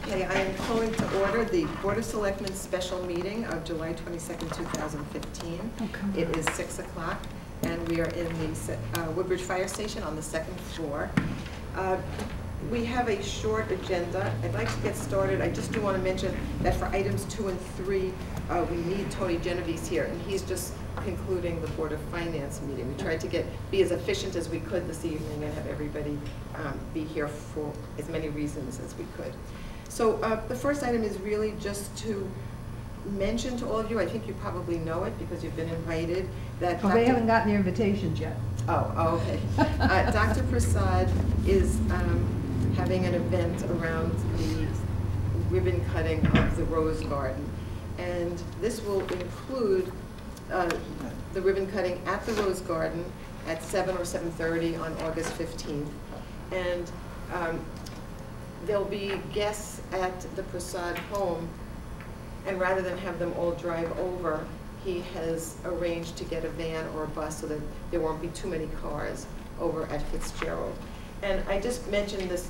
Okay, I am calling to order the Board of Selectmen special meeting of July 22nd, 2015. Okay. It is 6 o'clock, and we are in the Woodbridge Fire Station on the second floor. We have a short agenda. I'd like to get started. I just do want to mention that for items 2 and 3, we need Tony Genovese here, and he's just concluding the Board of Finance meeting. We tried to be as efficient as we could this evening and have everybody be here for as many reasons as we could. So the first item is really just to mention to all of you, I think you probably know it because you've been invited, that they haven't gotten their invitations yet. Oh, okay. Dr. Prasad is having an event around the ribbon cutting of the Rose Garden. And this will include the ribbon cutting at the Rose Garden at 7 or 7:30 on August 15th. And there'll be guests at the Prasad home, and rather than have them all drive over, he has arranged to get a van or a bus so that there won't be too many cars over at Fitzgerald. And I just mentioned this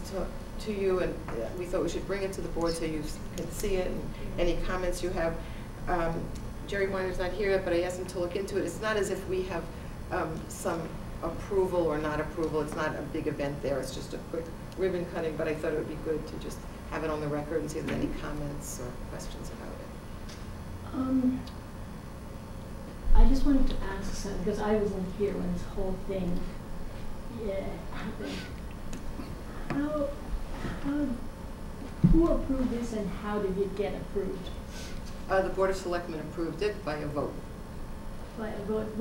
to you, and we thought we should bring it to the board so you can see it, and any comments you have. Jerry Weiner's not here yet, but I asked him to look into it. It's not as if we have some approval or not approval. It's not a big event there. It's just a quick ribbon cutting, but I thought it would be good to just have it on the record and see if there's any comments or questions about it. I just wanted to ask something, because I wasn't here when this whole thing happened. Who approved this and how did it get approved? The Board of Selectmen approved it by a vote. By a vote.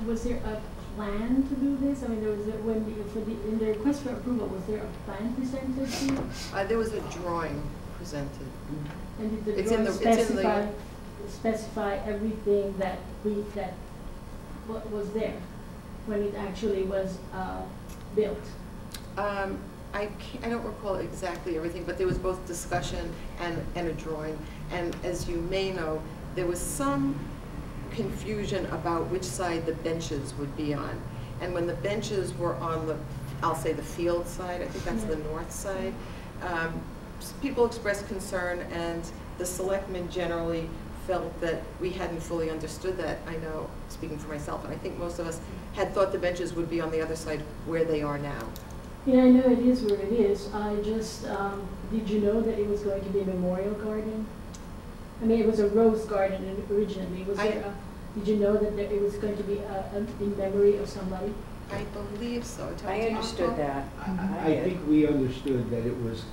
Was there a plan to do this? I mean, in the request for approval, was there a plan presented to you? There was a drawing presented. And did the drawing specify everything that was there when it actually was built? I don't recall exactly everything, but there was both discussion and a drawing. And as you may know, there was some confusion about which side the benches would be on. And when the benches were on the, I'll say the field side, I think that's the north side, people expressed concern, and the selectmen generally felt that we hadn't fully understood that. I know, speaking for myself, and I think most of us had thought the benches would be on the other side where they are now. Yeah, I know it is where it is. I just, did you know that it was going to be a memorial garden? I mean, it was a rose garden originally. Did you know that it was going to be in memory of somebody? I believe so. I understood that. I think we understood that it was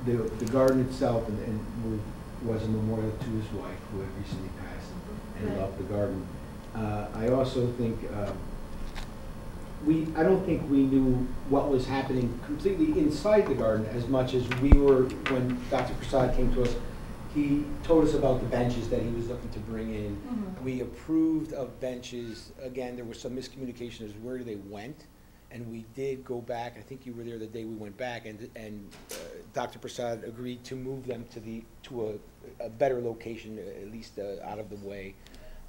the garden itself and was a memorial to his wife, who had recently passed and loved the garden. I also think I don't think we knew what was happening completely inside the garden as much as we were when Dr. Prasad came to us. He told us about the benches that he was looking to bring in. Mm-hmm. We approved of benches. Again, there was some miscommunication as to where they went, and we did go back. I think you were there the day we went back, and Dr. Prasad agreed to move them to a better location, at least out of the way,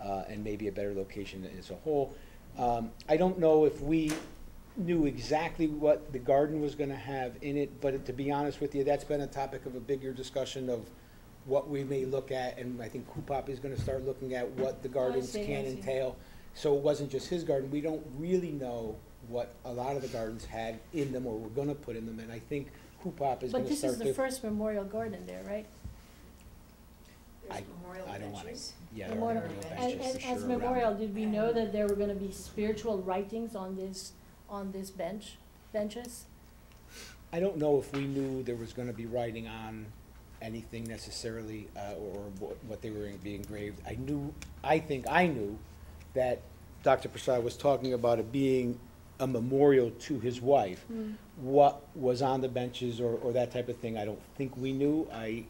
and maybe a better location as a whole. I don't know if we knew exactly what the garden was going to have in it, but to be honest with you, that's been a topic of a bigger discussion of what we may look at, and I think Kupop is going to start looking at what the gardens can entail. So it wasn't just his garden. We don't really know what a lot of the gardens had in them or were going to put in them, and I think Kupop is going to start. But this is the first memorial garden there, right? I don't want to. Yeah, memorial. And as memorial, did we know that there were going to be spiritual writings on this benches? I don't know if we knew there was going to be writing on anything necessarily, or what they were going to be engraved. I think I knew that Dr. Prasad was talking about it being a memorial to his wife. Mm. What was on the benches or that type of thing, I don't think we knew. I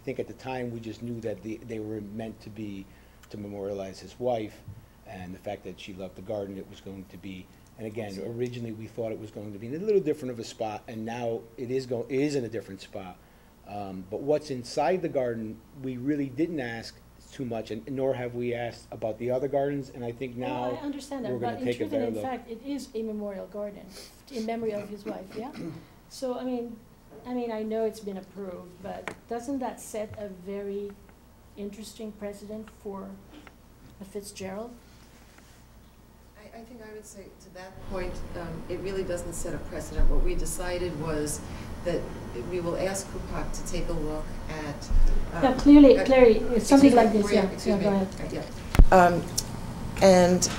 think at the time we just knew that they were meant to be to memorialize his wife, and the fact that she loved the garden. It was going to be, and again, originally we thought it was going to be in a little different of a spot, and now it is in a different spot. But what's inside the garden, we really didn't ask too much, and nor have we asked about the other gardens. And I think now I understand that, we're going to take a better look. In fact, it is a memorial garden in memory of his wife. Yeah. So I mean, I mean, I know it's been approved, but doesn't that set a very interesting precedent for the Fitzgerald? I think I would say to that point, it really doesn't set a precedent. What we decided was that we will ask Coupop to take a look at. Yeah, clearly, it's something excuse like me, this, yeah. excuse Yeah, me. go ahead. Yeah. And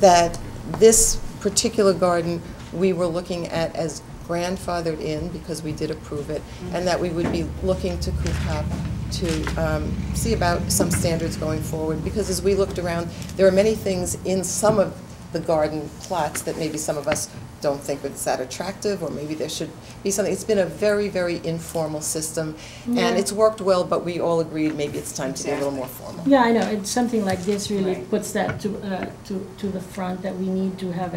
that this particular garden, we were looking at as grandfathered in because we did approve it, and that we would be looking to Coupop to see about some standards going forward. Because as we looked around, there are many things in some of the garden plots that maybe some of us don't think it's that attractive, or maybe there should be something. It's been a very, very informal system, Yeah. and it's worked well, but we all agreed maybe it's time to be a little more formal. Yeah, I know, it's something like this really Right. puts that to the front, that we need to have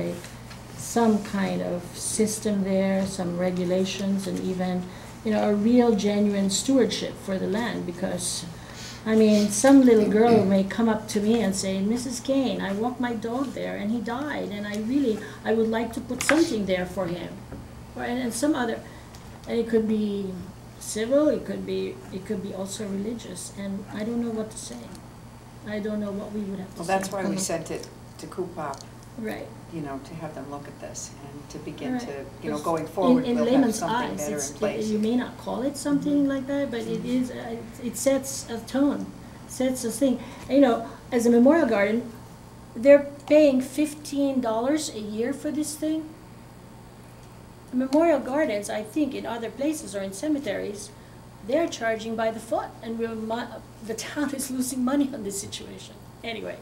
some kind of system there, some regulations, and even, a real genuine stewardship for the land, because, I mean, some little girl may come up to me and say, Mrs. Kane, I walked my dog there and he died, and I would like to put something there for him. And some other, and it could be civil, it could be also religious, and I don't know what to say. I don't know what we would have to Well, say. that's why we sent it to Coupop, Right. to have them look at this and to begin Right. to, Because going forward, in we'll have layman's something eyes, better in place. you may not call it something like that, but it is, it sets a tone, sets a thing. As a memorial garden, they're paying $15 a year for this thing. Memorial gardens, I think, in other places or in cemeteries, they're charging by the foot, and the town is losing money on this situation. Anyway,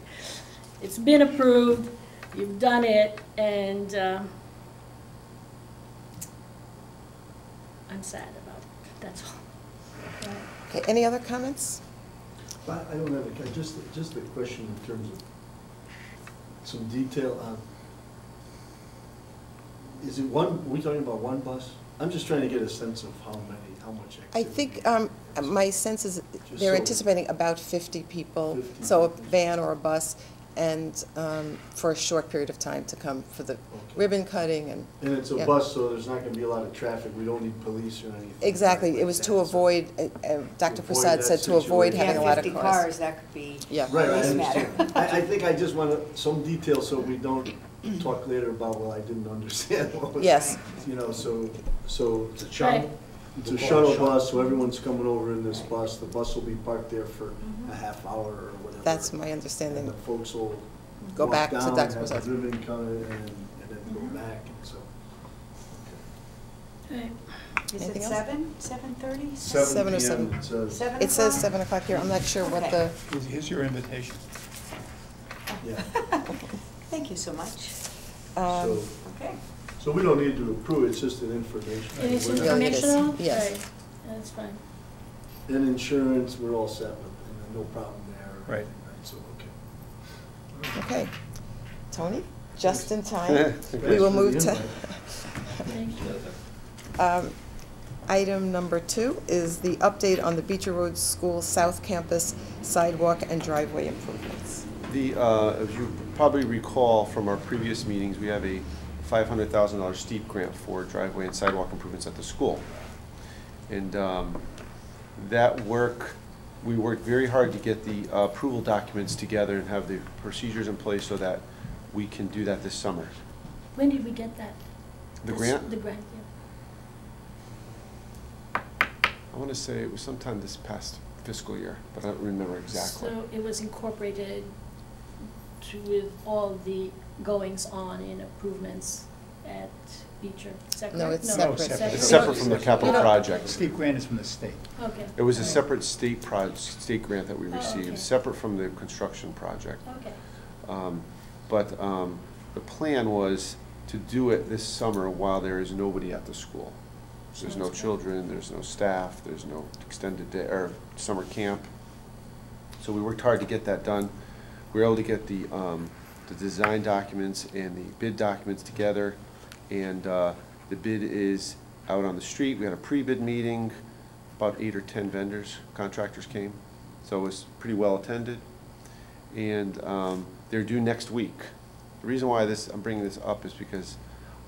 it's been approved, you've done it, and I'm sad about it, that's all. Okay, any other comments? I don't have just a question in terms of some detail on, is it one, are we talking about one bus? I'm just trying to get a sense of how much activity. I think my sense is Just they're so- anticipating about 50 people, 50 so a people. van or a bus, and for a short period of time to come for the Okay. ribbon cutting and. And it's a yeah. bus, so there's not gonna be a lot of traffic, we don't need police or anything. Exactly, like it was that, to so- avoid, Dr. avoid Prasad that said to avoid situation. having a lot of 50 cars. cars, that could be Yeah. Right, I police understand. matter. I think I just want some detail so we don't talk later about, well, I didn't understand what was. Yes. So It's a shuttle. Right. it's a shuttle bus, so everyone's coming over in this bus. The bus will be parked there for a half hour or whatever. That's my And understanding. the folks will Go walk back to down, Dr. have the Prasad's. ribbon cut, and then go back, and so. Right. Is Anything it else? 7:30? 7 or 7 7. PM, it says. 7 It says o'clock? 7 o'clock here, I'm not sure what Okay. the, Here's your invitation. Yeah, Thank you so much. so, Okay. so we don't need to approve, it's just an information. It is We're not- Really, it is. informational? Yes. Right. That's fine. And insurance, we're all set with, no problem there. Right. So, okay. okay. Tony, just in time, Thanks we will for the move to. invite. Thank you. Item number 2 is the update on the Beecher Road School South Campus sidewalk and driveway improvements. As you probably recall from our previous meetings, we have a $500,000 steep grant for driveway and sidewalk improvements at the school. And that work, we worked very hard to get the approval documents together and have the procedures in place so that we can do that this summer. When did we get that? The This- grant? The grant, I want to say it was sometime this past fiscal year, but I don't remember yeah. exactly. So it was incorporated with all the goings-on in improvements at Beecher. Is that No, correct? it's No, separate. It's separate from the capital project. Steep grant is from the state. Okay. It was a all right. separate state grant that we Oh, received, okay. separate from the construction project. Okay. But the plan was to do it this summer while there is nobody at the school. There's no Sounds good. children, there's no staff, there's no extended day, or summer camp. So we worked hard to get that done. We were able to get the design documents and the bid documents together, and the bid is out on the street. We had a pre-bid meeting, about 8 or 10 vendors, contractors came, so it was pretty well attended. And they're due next week. The reason why I'm bringing this up is because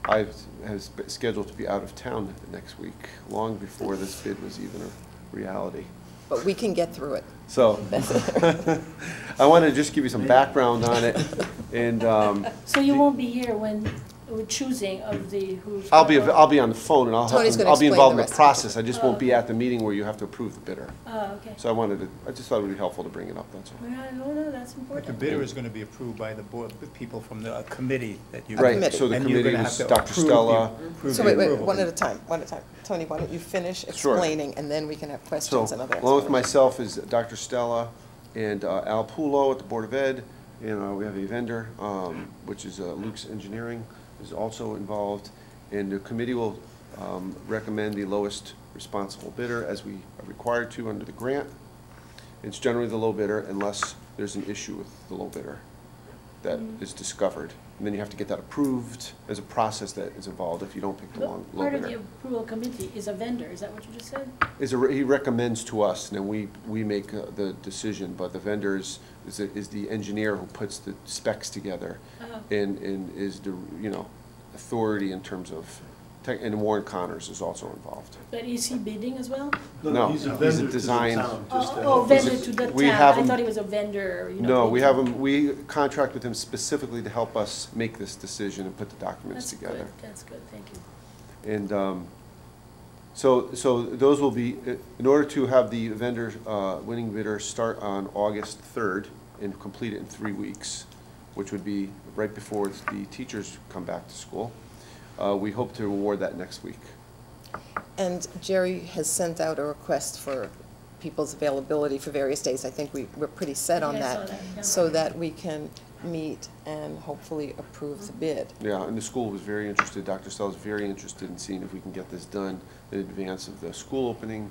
I was scheduled to be out of town next week, long before this bid was even a reality. But we can get through it. So, I want to just give you some background on it, and So you won't be here when we're choosing of the who's. I'll be on the phone, and Tony's gonna I'll be explain involved in the the rest. process. I just won't Oh, be okay. at the meeting where you have to approve the bidder. Oh, okay. So I just thought it would be helpful to bring it up, that's all. Yeah, no, that's But important. the bidder is going to be approved by the board, the people from the committee that you. Right, committee. so the And you're committee gonna was have to Dr. approve the- Stella. approve So the wait, approval. one at a time, one at a time. Tony, why don't you finish Sure. explaining, and then we can have So, questions and other along with explanations. myself is Dr. Stella and Al Pulo at the Board of Ed, and we have a vendor, which is Luke's Engineering, is also involved, and the committee will recommend the lowest responsible bidder, as we are required to under the grant. It's generally the low bidder unless there's an issue with the low bidder that is discovered. And then you have to get that approved. There's a process that is involved if you don't pick the low Part of the bidder. approval committee is a vendor, is that what you just said? He recommends to us, and then we make the decision, but the vendor is the engineer who puts the specs together Oh. and is the, authority in terms of, and Warren Connors is also involved. But is he bidding as well? No, He's a he's a vendor to the design- town, just to Oh, help us. vendor to the We town, have I him- thought he was a vendor, No, we bidding. have him, we contract with him specifically to help us make this decision and put the documents That's together. good, that's good, thank you. And so those will be, in order to have the vendor, winning bidder start on August 3rd and complete it in 3 weeks, which would be right before the teachers come back to school, we hope to award that next week. And Jerry has sent out a request for people's availability for various days. I think we're pretty set on Yeah, I saw that, that, yeah. so that we can meet and hopefully approve the bid. Yeah, and the school was very interested, Dr. Stell is very interested in seeing if we can get this done in advance of the school opening.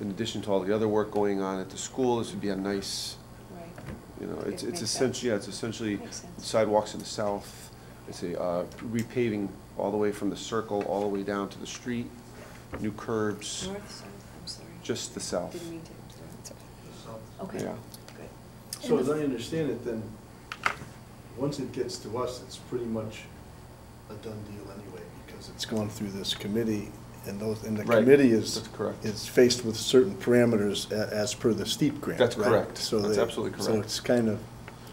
In addition to all the other work going on at the school, this would be a nice, Right. it's Makes essentially, sense. it's essentially Makes sense. sidewalks in the south. It's a repaving all the way from the circle, all the way down to the street, new curbs, North, south, I'm sorry. just the south. Didn't mean to. Okay, Yeah. good. So as I understand it, then, once it gets to us, it's pretty much a done deal anyway, because it's gone through this committee, and the Right. committee That's correct. is faced with certain parameters as per the steep grant, That's right? correct. So That's they- absolutely So correct. it's kind of,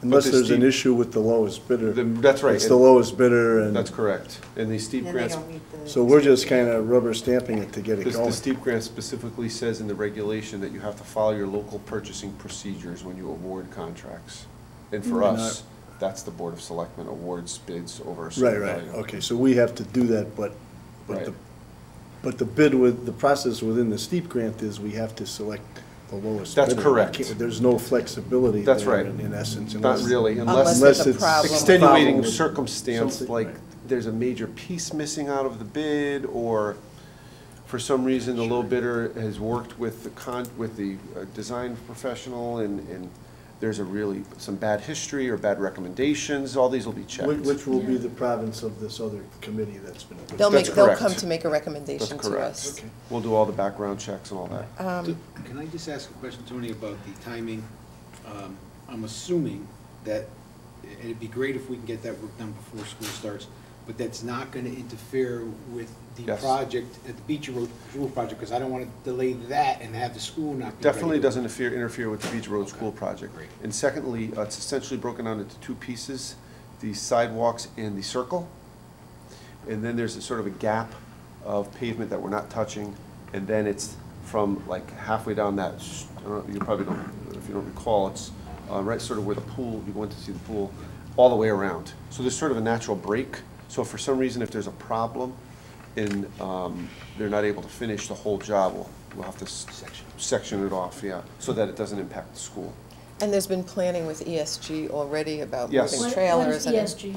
unless the there's an steep- issue with the lowest bidder. That's right. It's the lowest bidder, and That's correct. And the steep Then they grants, don't meet the. so we're just kind of rubber stamping it to get it the going. steep grant specifically says in the regulation that you have to follow your local purchasing procedures when you award contracts. And for Mm. us, that's the Board of Selectmen awards bids over a Right, certain right, value. okay, so we have to do that, but Right. the bid with, the process within the steep grant is we have to select the lowest That's bidder. correct. There's no flexibility That's there right. in essence. Not unless- really, Unless unless there's a it's problem. extenuating Problem with circumstance, something, like right. there's a major piece missing out of the bid, or for some reason the low bidder has worked with the design professional, and there's some bad history or bad recommendations, all these will be checked. Which will be Yeah. the province of this other committee that's been. put They'll together. That's they'll correct. come to make a recommendation That's to correct. us. Okay. We'll do all the background checks and all that. Can I just ask a question, Tony, about the timing? I'm assuming that it'd be great if we can get that work done before school starts, but that's not gonna interfere with the Yes. project, at the Beach Road School project, because I don't wanna delay that and have the school not be ready. Definitely doesn't interfere with the Beach Road School project. Great. And secondly, it's essentially broken down into two pieces, the sidewalks and the circle. And then there's a sort of a gap of pavement that we're not touching, and then it's from like halfway down that, I don't know, you probably don't, if you don't recall, it's right sort of where the pool, you went to see the pool, all the way around. So there's sort of a natural break. So for some reason, if there's a problem and they're not able to finish the whole job, we'll have to section it off, yeah, so that it doesn't impact the school. And there's been planning with ESG already about Yes. moving What trailers. is and ESG?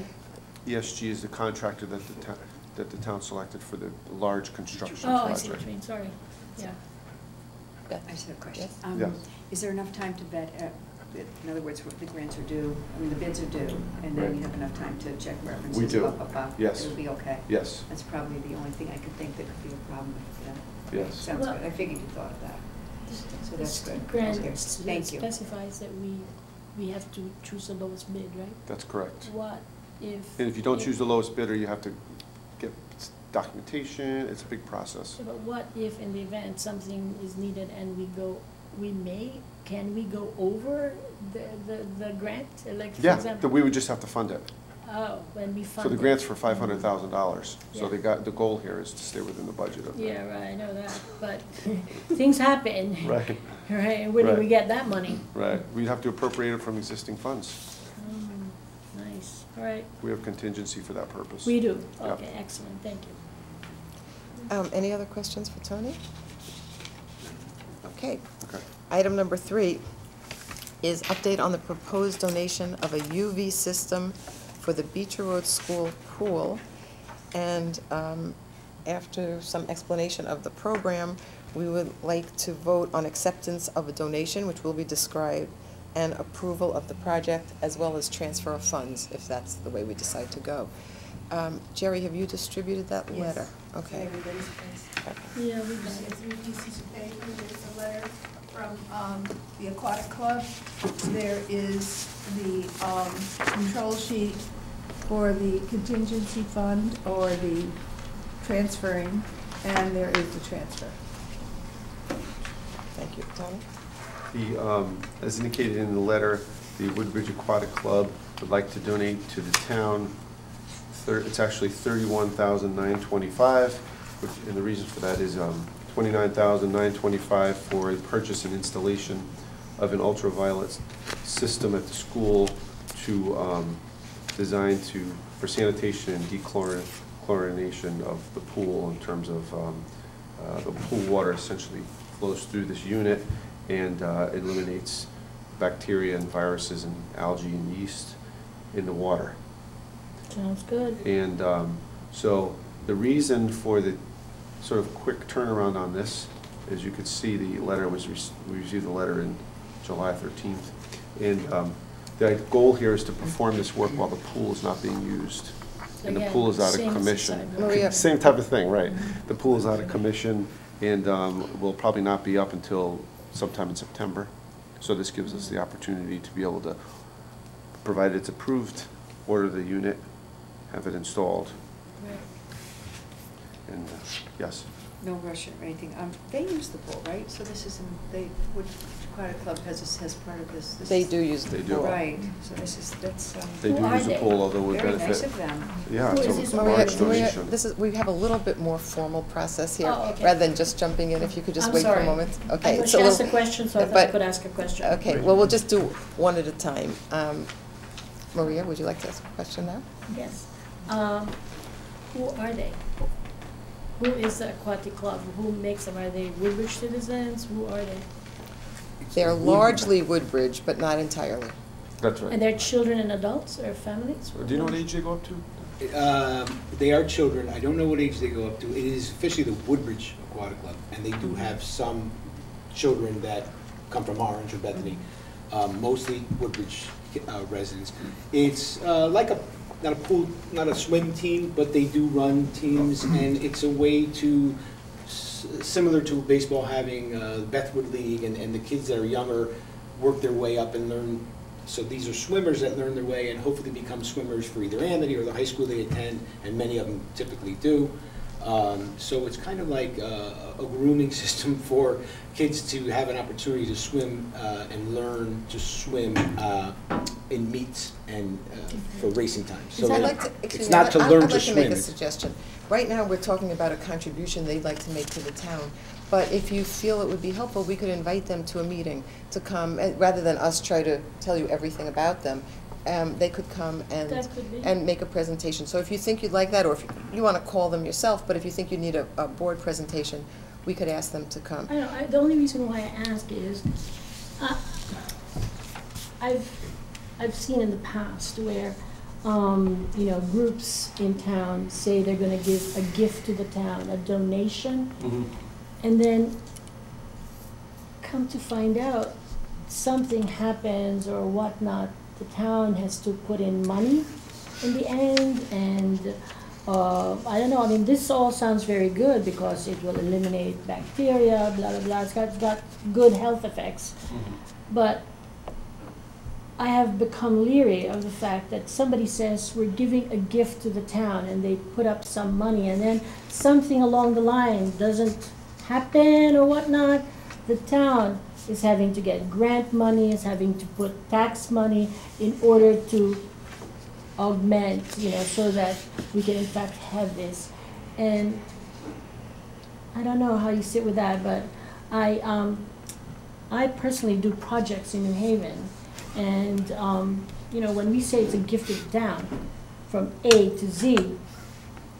ESG is the contractor that the town selected for the large construction Oh, I project. see what you mean, sorry, yeah. Yeah. I just have a question. Yes. Yes. Is there enough time to vet, in other words, what the grants are due, I mean, the bids are due, and then Right. you have enough time to check references? We do. blah, blah, blah. Yes. It would be okay? Yes, That's probably the only thing I could think that could be a problem, yeah. yes. Sounds Well- good, I figured you thought of that. So that's The good. grant Okay. Thank you. specifies that we have to choose the lowest bid, right? That's correct. What if? And if you don't choose the lowest bidder, you have to get documentation, it's a big process. But what if in the event something is needed and can we go over the grant? Like, for Yeah, example? we would just have to fund it. Oh, when we fund So the it. grant's for $500,000. So Yeah. the goal here is to stay within the budget of that. Yeah, right, I know that, but things happen. Right, Right, and where do we Right. get that money? right. We'd have to appropriate it from existing funds. Oh, nice, all right. We have contingency for that purpose. We do, Yeah. okay, excellent, thank you. Any other questions for Tony? Okay. Okay. Item number 3 is update on the proposed donation of a UV system for the Beecher Road School pool. And after some explanation of the program, we would like to vote on acceptance of a donation, which will be described, and approval of the project, as well as transfer of funds, if that's the way we decide to go. Jerry, have you distributed that Yes. letter? Okay. Everybody's place. Yeah, we There's got it. 3 pieces of paper, there's a letter from the Aquatic Club. There is the control sheet for the contingency fund or the transferring, and there is the transfer. Thank you. Tony? As indicated in the letter, the Woodbridge Aquatic Club would like to donate to the town, it's actually $31,925, and the reason for that is $29,925 for the purchase and installation of an ultraviolet system at the school designed for sanitation and dechlorination of the pool, in terms of the pool water essentially flows through this unit and eliminates bacteria and viruses and algae and yeast in the water. Sounds good. And so the reason for the sort of quick turnaround on this, as you could see, the letter we received the letter in July 13th. And the goal here is to perform this work while the pool is not being used. And the Again, pool is out of same as the commission. sidewalk. Maria. Same type of thing, right. The pool is out of commission and will probably not be up until sometime in September. So this gives us the opportunity to be able to, provided it's approved, order the unit, have it installed. Right. And yes. No rush or anything. They use the pool, right? So this isn't, Aquatic Club has part of this. This They is- do use the They do. pool. Right, so that's, They Who do are use the they? pool, although it would very benefit. nice of them. Yeah, Who it's is a this? Maria, large donation. we have a little bit more formal process here, Oh, okay. rather than just jumping in, if you could just I'm wait for a sorry. moment. I Okay. thought it's she asked little- a question, so I thought I but- could ask a question. Okay, well, we'll just do one at a time. Maria, would you like to ask a question now? Yes. Who are they? Who is the Aquatic Club? Who makes them? Are they Woodbridge citizens? Who are they? They're largely Woodbridge, but not entirely. That's And right. they're children and adults or families? Do you know what age they go up to? They are children. I don't know what age they go up to. It is officially the Woodbridge Aquatic Club, and they do have some children that come from Orange or Bethany, mostly Woodbridge residents. It's like not a pool, not a swim team, but they do run teams, and it's a way to, similar to baseball having the Bethwood League, and the kids that are younger work their way up and learn. So these are swimmers that learn their way and hopefully become swimmers for either Amity or the high school they attend, and many of them typically do. So it's kind of like a grooming system for kids to have an opportunity to swim and learn to swim in meets and for racing times. So I'd like to, it's not to learn to I'd like to swim. make a It's- suggestion. Right now, we're talking about a contribution they'd like to make to the town. But if you feel it would be helpful, we could invite them to a meeting to come, rather than us try to tell you everything about them. They could come That could be. and make a presentation. So if you think you'd like that, or if you want to call them yourself, but if you think you need a board presentation, we could ask them to come. I know, the only reason why I ask is, I've seen in the past where, you know, groups in town say they're gonna give a gift to the town, a donation, and then come to find out, something happens or whatnot, the town has to put in money in the end, and I don't know, I mean, this all sounds very good because it will eliminate bacteria, blah, blah, blah, it's got good health effects. But I have become leery of the fact that somebody says we're giving a gift to the town and they put up some money and then something along the line doesn't happen or whatnot. The town is having to get grant money, is having to put tax money in order to augment, so that we can in fact have this. And I don't know how you sit with that, but I personally do projects in New Haven. And, when we say it's a gift to the town, from A to Z,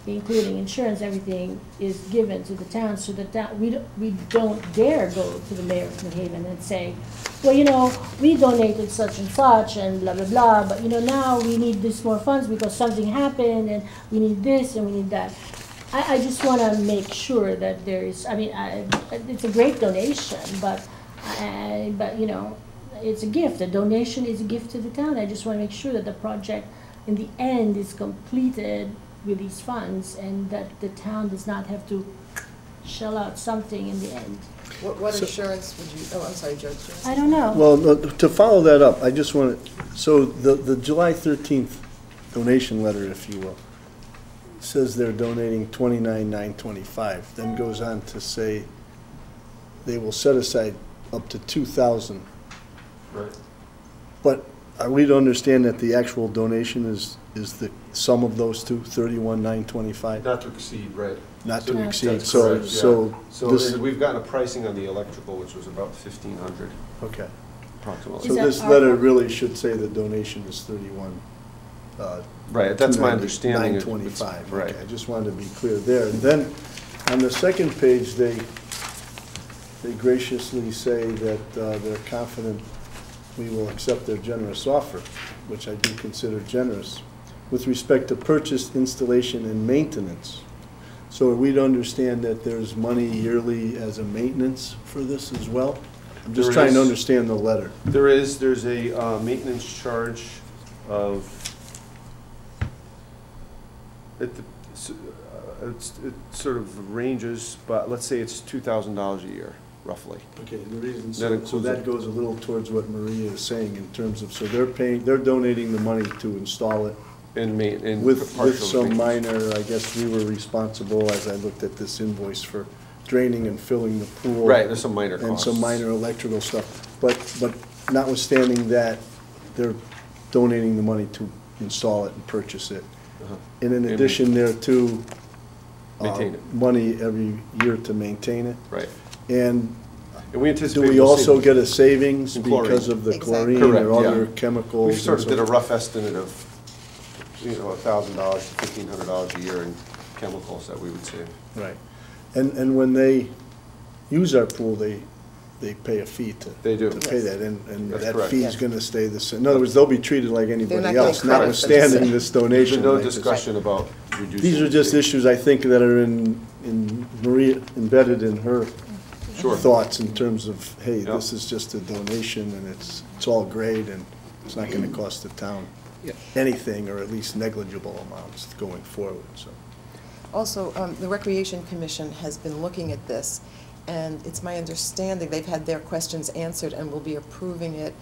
including insurance, everything is given to the town, so that we don't dare go to the mayor of New Haven and say, well, we donated such and such and blah, blah, blah, but, now we need this more funds because something happened and we need this and we need that. I just want to make sure that there is, it's a great donation, but it's a gift. A donation is a gift to the town. I just want to make sure that the project in the end is completed with these funds and that the town does not have to shell out something in the end. What assurance would you, I'm sorry, Judge. I don't know. Well, to follow that up, I just want to, so the July 13th donation letter, if you will, says they're donating $29,925, then goes on to say they will set aside up to $2,000. Right. But are we to understand that the actual donation is the sum of those two, $31,925? Not to exceed, right. Not to Yeah. exceed, That's so, correct, yeah. so So this, and we've gotten a pricing on the electrical, which was about 1,500 okay. approximately. So that this our- letter really should say the donation is 31. Right, that's my understanding. $925, Right. okay, I just wanted to be clear there. And then, on the second page, they graciously say that they're confident we will accept their generous offer, which I do consider generous, with respect to purchase, installation, and maintenance. So are we to understand that there's money yearly as a maintenance for this as well? I'm just There trying to is. understand the letter. There's a maintenance charge of, it sort of ranges, but let's say it's $2,000 a year, roughly. Okay, the reason, That so includes that it. goes a little towards what Maria is saying in terms of, so they're donating the money to install it And with partial some maintenance. minor, I guess we were responsible, as I looked at this invoice, for draining and filling the pool. Right, there's some minor And costs. some minor electrical stuff. But notwithstanding that, they're donating the money to install it and purchase it. Uh-huh. And in And addition thereto, Maintain it. money every year to maintain it. Right. And And we do anticipate. we we'll also save- get a savings In chlorine. because of the Exactly. chlorine Correct, or yeah. other chemicals? We sort of and did a so- rough estimate of, $1,000 to $1,500 a year in chemicals that we would save. Right. And when they use our pool, they pay a fee to. They do. To pay Yes. that, and That's that correct. fee's Yes. gonna stay the same. In other words, they'll be treated like not anybody getting else, credit for notwithstanding this. this There's donation. been no like this. discussion about reducing. These are the just fee. issues, I think, that are in Maria, embedded in her Sure. thoughts in terms of, hey, Yeah. this is just a donation, and it's all great, and it's not gonna cost the town Yeah. anything, or at least negligible amounts going forward, so. Also, the Recreation Commission has been looking at this, and it's my understanding they've had their questions answered and will be approving it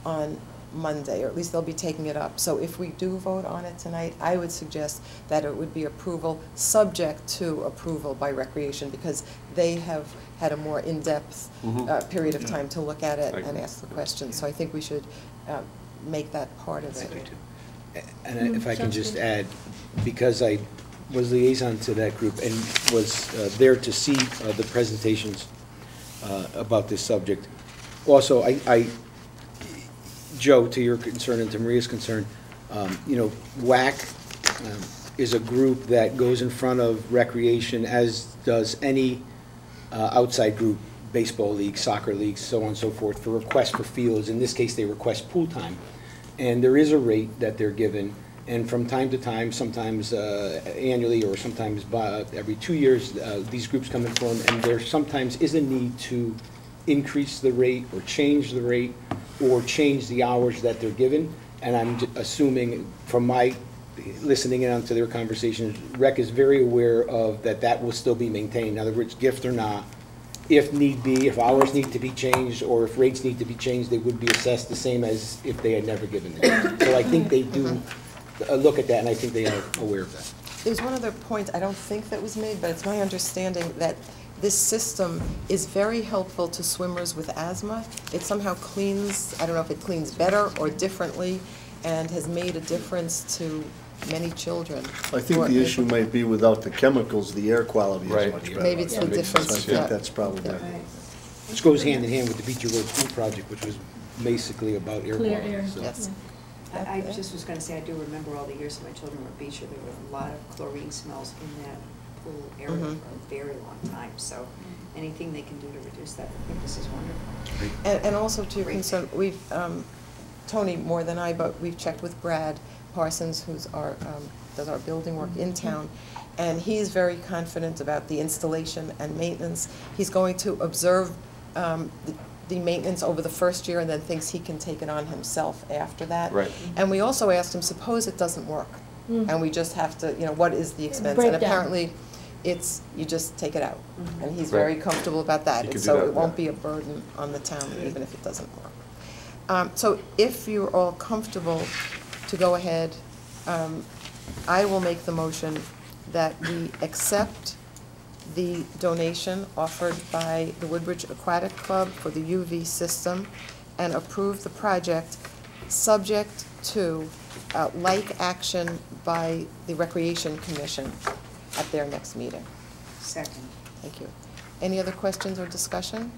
on Monday, or at least they'll be taking it up. So if we do vote on it tonight, I would suggest that it would be approval, subject to approval by Recreation, because they have had a more in-depth Mhm. period of time to look at it I and agree. ask the questions. So I think we should make that part of it. And if I can Sounds just good. add, because I was liaison to that group and was there to see the presentations about this subject. Also, Joe, to your concern and to Maria's concern, WAC is a group that goes in front of Recreation, as does any outside group, baseball leagues, soccer leagues, so on and so forth, for requests for fields. In this case, they request pool time. And there is a rate that they're given, and from time to time, sometimes annually or sometimes every 2 years, these groups come in for them, and there sometimes is a need to increase the rate or change the rate or change the hours that they're given. And I'm assuming from my listening in to their conversations, Rec is very aware of that will still be maintained. In other words, gift or not, if need be, if hours need to be changed, or if rates need to be changed, they would be assessed the same as if they had never given the grant. So I think they do look at that, and I think they are aware of that. There's one other point I don't think that was made, but it's my understanding that this system is very helpful to swimmers with asthma. It somehow cleans, I don't know if it cleans better or differently, and has made a difference to many children. I think the issue might be without the chemicals, the air quality is Right. much better. Maybe it's the So difference, I think yeah. that's probably Yeah. it. Which goes hand in hand with the Beecher Road School project, which was basically about air Clear quality. air. So- Yes. I just was gonna say, I do remember all the years that my children were at Beecher, there were a lot of chlorine smells in that pool area for a very long time, so anything they can do to reduce that, I think this is wonderful. And also to your Great. concern, we've, Tony more than I, but we've checked with Brad Parsons, who's our, does our building work in town, and he's very confident about the installation and maintenance. He's going to observe the maintenance over the first year and then thinks he can take it on himself after that. Right. And we also asked him, suppose it doesn't work, and we just have to, what is the expense? Breakdown. And apparently, it's, you just take it out. And he's Right. very comfortable about that. You And can do so that, it won't yeah. be a burden on the town, even if it doesn't work. So if you're all comfortable to go ahead, I will make the motion that we accept the donation offered by the Woodbridge Aquatic Club for the UV system and approve the project subject to like action by the Recreation Commission at their next meeting. Second. Thank you. Any other questions or discussion?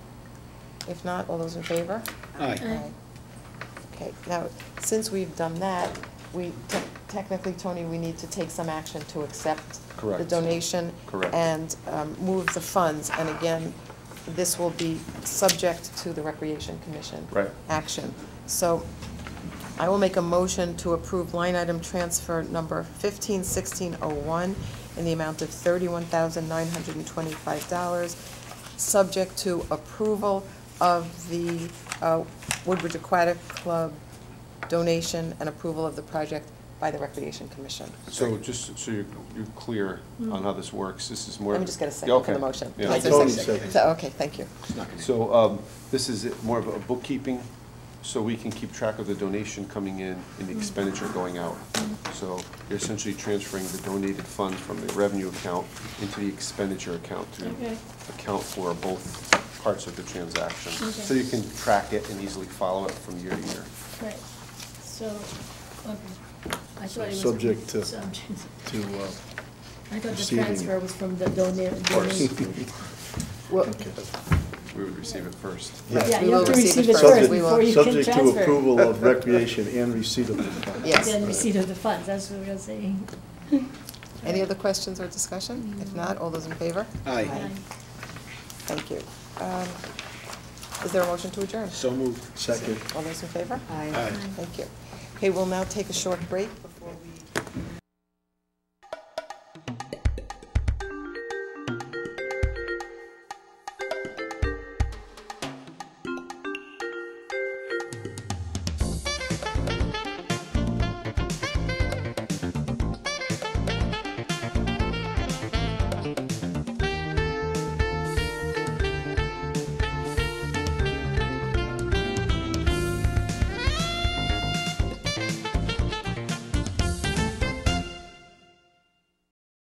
If not, all those in favor? Aye. Okay, now, since we've done that, we, technically, Tony, we need to take some action to accept the Correct. donation. Correct. And move the funds. And again, this will be subject to the Recreation Commission. Right. Action. So I will make a motion to approve line item transfer number 151601 in the amount of $31,925, subject to approval of the Woodbridge Aquatic Club donation and approval of the project by the Recreation Commission. So just so you're clear on how this works, this is more. Let me just get a Yeah, second for okay. the motion. Yeah. Is there a Tony second? seconded. Okay, thank you. So this is more of a bookkeeping, so we can keep track of the donation coming in and the expenditure going out. So you're essentially transferring the donated funds from the revenue account into the expenditure account to Okay. account for both parts of the transaction. Okay. So you can track it and easily follow it from year to year. Right, so, okay. I thought it was. Subject to- Subject. To, I thought the receiving it. transfer was from the donation. Well, okay. We would receive it first. Right, Yeah, we you will have to receive receive it it first. first We will- before you can Subject to transfer. approval of recreation and receipt of the funds. Yes. Then receipt of the funds, that's what we're saying. Any other questions or discussion? If not, all those in favor? Aye. Thank you. Is there a motion to adjourn? So moved. Second. All those in favor? Aye. Aye. Thank you. Okay, we'll now take a short break